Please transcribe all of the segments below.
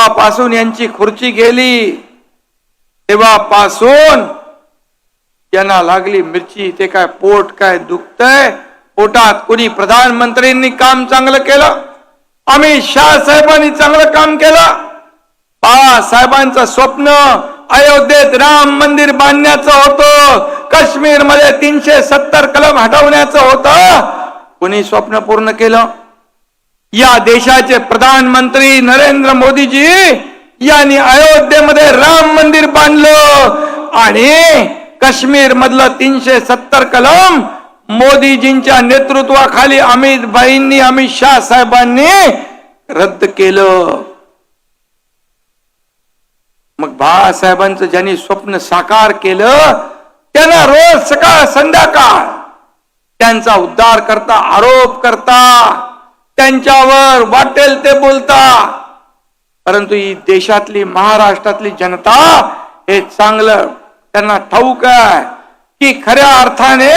जेव्हापासून यांची खुर्ची गेली तेव्हापासून यांना लागली मिरची. ते काय पोट काय दुखतंय पोटात. कोणी प्रधानमंत्र्यांनी काम चांगलं केलं, अमित शाह साहेबांनी चांगलं काम केलं. बाळासाहेबांचं स्वप्न अयोध्येत राम मंदिर बांधण्याचं होतं, काश्मीर मध्ये 370 कलम हटवण्याचं होतं. कोणी स्वप्न पूर्ण केलं? या देशाचे प्रधानमंत्री नरेंद्र मोदीजी यांनी अयोध्येमध्ये राम मंदिर बांधलं आणि काश्मीर मधलं 370 कलम मोदीजींच्या नेतृत्वाखाली अमित शाह साहेबांनी रद्द केलं. मग बाळासाहेबांचं ज्यांनी स्वप्न साकार केलं त्यांना रोज सकाळ संध्याकाळ त्यांचा उद्धार करता, आरोप करता, त्यांच्यावर वाटेल ते बोलता. परंतु ही देशातली महाराष्ट्रातली जनता हे चांगलं त्यांना ठाऊक आहे की खऱ्या अर्थाने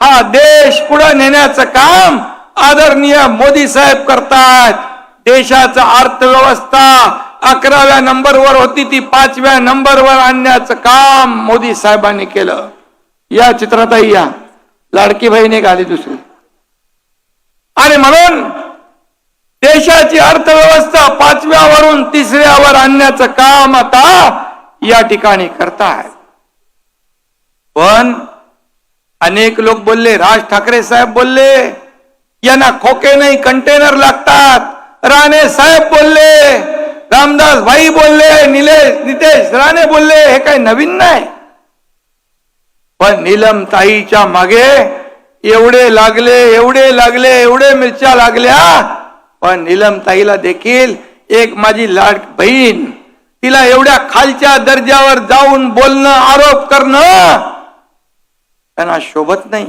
हा देश पुढे नेण्याचं काम आदरणीय मोदी साहेब करतात. देशाचा अर्थव्यवस्था 11व्या नंबरवर होती ती 5व्या नंबरवर आणण्याचं काम मोदी साहेबांनी केलं. या चित्रातही या लाडकी बहीण एक आली दुसरी. आणि म्हणून देशाची अर्थव्यवस्था 5व्यावरून 3ऱ्यावर आणण्याचं काम आता या ठिकाणी करतायत. पण अनेक लोक बोलले, राज ठाकरे साहेब बोलले यांना खोके नाही कंटेनर लागतात, राणे साहेब बोलले, रामदास भाई बोलले, नितेश राणे बोलले, हे काही नवीन नाही. पण नीलम ताईच्या मागे एवढे लागले एवढे मिरच्या लागल्या. पण नीलम ताईला देखील एक माझी लाड बहीण, तिला एवढ्या खालच्या दर्जावर जाऊन बोलणं, आरोप करणं त्यांना शोभत नाही.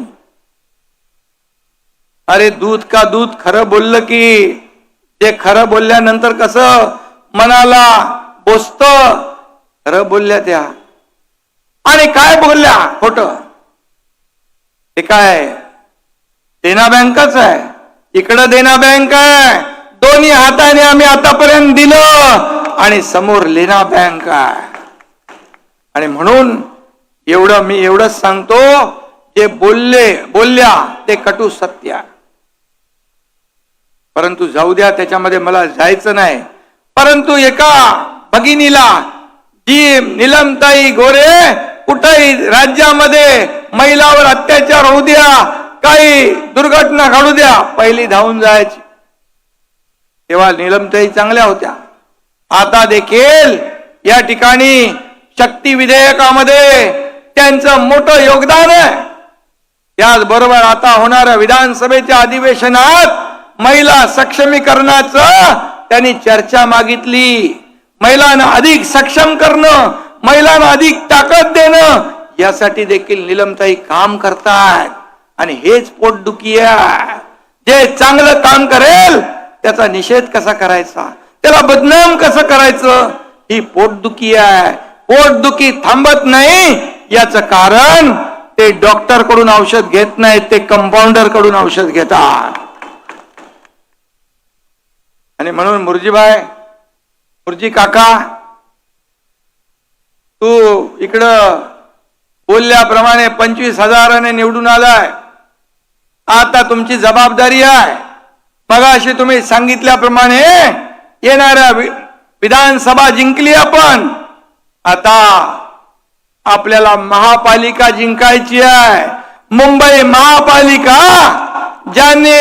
अरे दूध का दूध खरं बोललं की ते खरं बोलल्यानंतर कसं मनाला बोचत. खरं बोलल्या त्या आणि काय बोलल्या खोटं. ते काय देना बँकच आहे, इकडं देना बँक आहे, दोन्ही हाताने आम्ही आतापर्यंत दिलं आणि समोर लेना बँक आहे. आणि म्हणून मी एवढंच सांगतो, जे बोलल्या ते कटू सत्य आहे. परंतु जाऊ द्या, त्याच्यामध्ये मला जायचं नाही. परंतु एका भगिनीला जी नीलमताई गोरे कुठेही राज्यामध्ये महिलावर अत्याचार होऊ द्या, काही दुर्घटना घडू द्या, पहिली धावून जायची. तेव्हा नीलमताई चांगल्या होत्या. आता देखील या ठिकाणी शक्ती विधेयकामध्ये त्यांचं मोठं योगदान आहे. त्याचबरोबर आता होणाऱ्या विधानसभेच्या अधिवेशनात महिला सक्षमीकरणाचं त्यांनी चर्चा मागितली. महिलांना अधिक सक्षम करणं, महिलांना अधिक ताकद देणं यासाठी देखील नीलमताई काम करतात. आणि हेच पोटदुखी आहे. जे चांगलं काम करेल त्याचा निषेध कसा करायचा, त्याला बदनाम कसं करायचं, ही पोटदुखी आहे. पोटदुखी थांबत नाही याचं कारण ते डॉक्टर कडून औषध घेत नाहीत, ते कंपाऊंडर कडून औषध घेतात. आणि म्हणून मुर्जी काका, तू इकडं बोलल्याप्रमाणे 25,000ने निवडून आलाय. आता तुमची जबाबदारी आहे. मगाशी तुम्ही सांगितल्याप्रमाणे येणाऱ्या विधानसभा जिंकली आपण. आता आपल्याला महापालिका जिंकायची आहे. मुंबई महापालिका ज्याने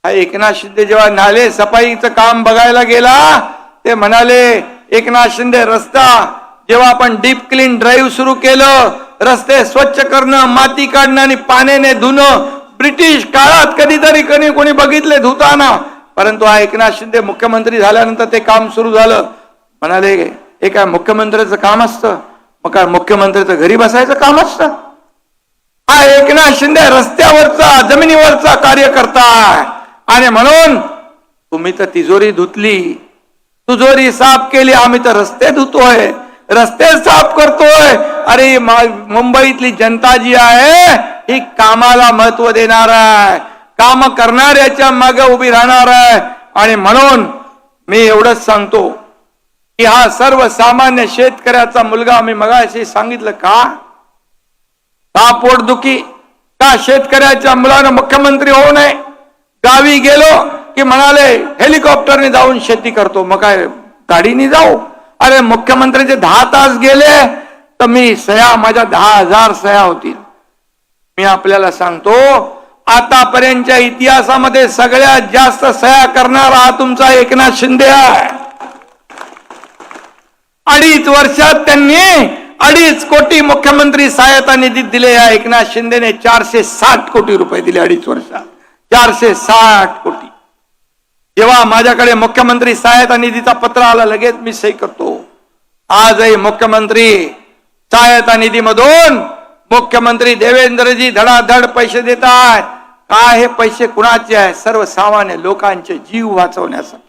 एकनाथ शिंदे जेव्हा नाले सफाईचं काम बघायला गेला ते म्हणाले, एकनाथ शिंदे रस्ता जेव्हा आपण डीप क्लीन ड्राईव्ह सुरू केलं, रस्ते स्वच्छ करणं, माती काढणं आणि पाण्याने धुणं, ब्रिटिश काळात कधीतरी कोणी बघितले धुताना. परंतु हा एकनाथ शिंदे मुख्यमंत्री झाल्यानंतर ते काम सुरू झालं. म्हणाले हे काय मुख्यमंत्र्याचं काम असतं, मग काय मुख्यमंत्र्याचं घरी बसायचं काम असतं. हा एकनाथ शिंदे रस्त्यावरचा जमिनीवरचा कार्यकर्ता आहे. आणि म्हणून तुम्ही तर तिजोरी धुतली, तिजोरी साफ केली, आम्ही तर रस्ते धुतोय, रस्ते साफ करतोय. अरे मुंबईतली जनता जी आहे ही कामाला महत्व देणार आहे, काम करणाऱ्याच्या मागे उभी राहणार आहे. आणि म्हणून मी एवढंच सांगतो की हा सर्वसामान्य शेतकऱ्याचा मुलगा, मी मगाशी सांगितलं का पोटदुखी, का शेतकऱ्याच्या मुलानं मुख्यमंत्री होऊ नये. गावी गेलो की म्हणाले हेलिकॉप्टरने जाऊन शेती करतो. मग काय गाडीने जाऊ? अरे मुख्यमंत्रीचे 10 तास गेले तर मी सह्या, माझ्या 10,000 सह्या होतील. मी आपल्याला सांगतो, आतापर्यंतच्या इतिहासामध्ये सगळ्यात जास्त सह्या करणारा हा तुमचा एकनाथ शिंदे आहे. 2.5 वर्षात त्यांनी 2.5 कोटी मुख्यमंत्री सहायता निधीत दिले. या एकनाथ शिंदेने 460 कोटी रुपये दिले 2.5 वर्षात. 460 कोटी. जेव्हा माझ्याकडे मुख्यमंत्री सहायता निधीचा पत्र आला, लगेच मी सही करतो. आजही मुख्यमंत्री सहायता निधीमधून मुख्यमंत्री देवेंद्रजी धडाधड पैसे देतात. काय हे पैसे कुणाचे आहे? सर्वसामान्य लोकांचे जीव वाचवण्यासाठी.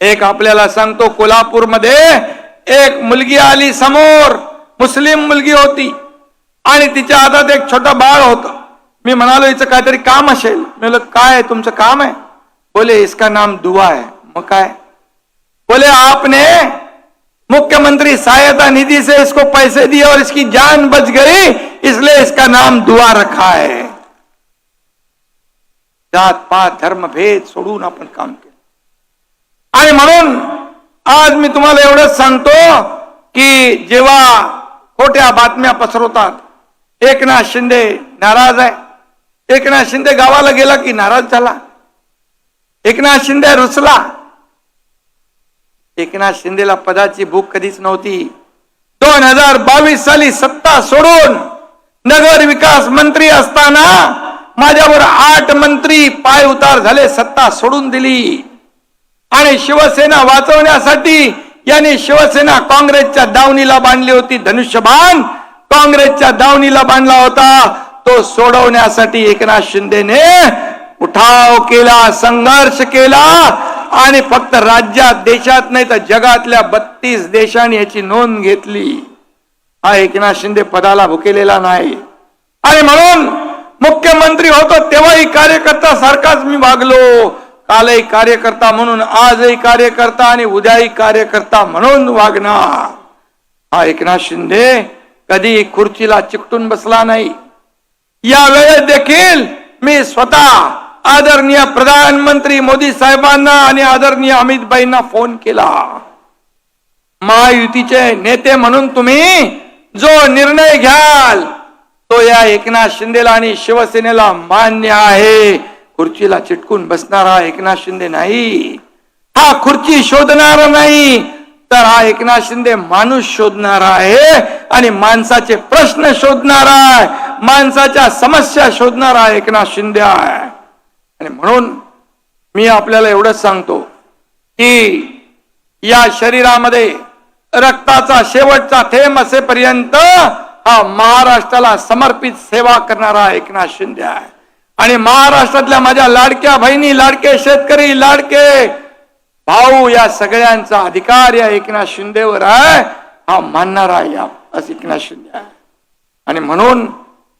एक आपल्याला सांगतो, कोल्हापूरमध्ये एक मुलगी आली समोर, मुस्लिम मुलगी होती आणि तिच्या हातात एक छोटं बाळ होतं. मी म्हणालो हिचं काहीतरी काम असेल. मी म्हणलं काय तुमचं काम है? बोले इसका नाम दुआ है. मग काय? बोले आपने मुख्यमंत्री सहायता निधि से इसको पैसे दिए और इसकी जान बच गई, इसलिए इसका नाम दुआ रखा है. जात पात धर्म भेद सोडून आपण काम केलं. आणि म्हणून आज मी तुम्हाला एवढंच सांगतो की जेव्हा खोट्या बातम्या पसरवतात, एकनाथ शिंदे नाराज आहे. एकनाथ शिंदे गावाला गेला की नाराज झाला. एकनाथ शिंदे रुसला. एकनाथ शिंदेला पदाची भूक कधीच नव्हती. 2022 साली सत्ता सोडून नगर विकास मंत्री असताना माझ्यावर 8 मंत्री पाय उतार झाले, सत्ता सोडून दिली. आणि शिवसेना वाचवण्यासाठी यांनी शिवसेना काँग्रेसच्या दावणीला बांधली होती. धनुष्यबाण काँग्रेसच्या दावणीला बांधला होता. तो सोडवण्यासाठी एकनाथ शिंदेने उठाव केला, संघर्ष केला आणि फक्त राज्यात, देशात नाही तर जगातल्या 32 देशांनी याची नोंद घेतली. हा एकनाथ शिंदे पदाला भुकेलेला नाही. आणि म्हणून मुख्यमंत्री होतो तेव्हाही कार्यकर्ता सारखाच मी वागलो. कालही कार्यकर्ता म्हणून, आजही कार्यकर्ता आणि उद्याही कार्यकर्ता म्हणून वागणार. हा एकनाथ शिंदे कधी खुर्चीला चिकटून बसला नाही. या वेळेत देखील मी स्वतः आदरणीय प्रधानमंत्री मोदी साहेबांना आणि आदरणीय अमित भाईंना फोन केला. महायुतीचे नेते म्हणून तुम्ही जो निर्णय घ्याल तो या एकनाथ शिंदेला आणि शिवसेनेला मान्य आहे. खुर्चीला चिटकून बसणारा एकनाथ शिंदे नाही. हा खुर्ची शोधणारा नाही, तर हा एकनाथ शिंदे माणूस शोधणारा आहे आणि माणसाचे प्रश्न शोधणारा आहे, माणसाच्या समस्या शोधणारा एकनाथ शिंदे आहे. आणि म्हणून मी आपल्याला एवढंच सांगतो की या शरीरामध्ये रक्ताचा शेवटचा थेंब असेपर्यंत हा महाराष्ट्राला समर्पित सेवा करणारा एकनाथ शिंदे आहे. आणि महाराष्ट्रातल्या माझ्या लाडक्या बहिणी, लाडके शेतकरी, लाडके भाऊ, या सगळ्यांचा अधिकार या एकनाथ शिंदेवर आहे. हा मानणारा या एकनाथ शिंदे आहे. आणि म्हणून